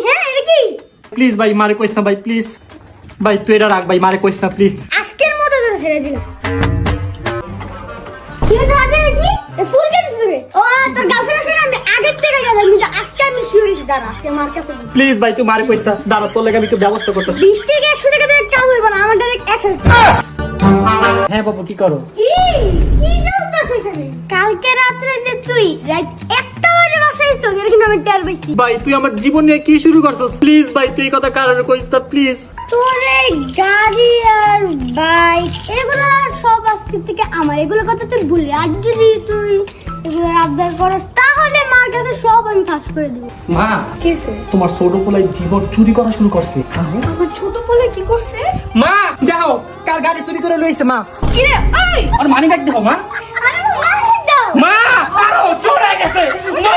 হ্যাঁ এটা কি? প্লিজ ভাই মারে কইস না ভাই প্লিজ ভাই তুই এটা রাখ ভাই মারে কইস না প্লিজ আজকের মতো ধরে ছেড়ে দিলাম। কি হলো আগে নাকি এ ফুল কেটে দিবে? ও তোর গার্লফ্রেন্ড আছে না? আমি আগের থেকে জানি আমি আজকে আমি শিওরিটি দাঁড়া আজকে মার কাছে প্লিজ ভাই তুই মারে কইস না দাঁড়া তোর লাগে আমি একটু ব্যবস্থা করতেছি 20 থেকে 100 টাকা দিয়ে কাম হইব না আমার ডাইরেক্ট 1000 হ্যাঁ বাবু কি করো কি কি চলতেছে এখানে? কালকে রাতে যে তুই রাত 1টা বাজে বাসায় এসেছিস এর কিন্তু আমি টের পাইছি। ভাই তুই আমার জীবন নিয়ে কি শুরু করছস প্লিজ ভাই তুই এই কথা কারণে কইস না প্লিজ তোর এই গাড়ি আর বাইক এগুলো সব আজকে থেকে আমার এগুলো কথা তুই ভুলে আজ যদি তুই এগুলো আবদার করস তাহলে মার কাছে সব আমি ফাঁস করে দেব। মা কেসে তোমার ছোট পোলাই জীবন চুরি করা শুরু করছে আমার ছোট বলে কি করছে? মা দেখো কার গাড়ি চুরি করে লইছে মা কি রে ওই আর মানি ব্যাগ দেখো মা আরে মার দাও মা আরো চোর হয়ে গেছে মা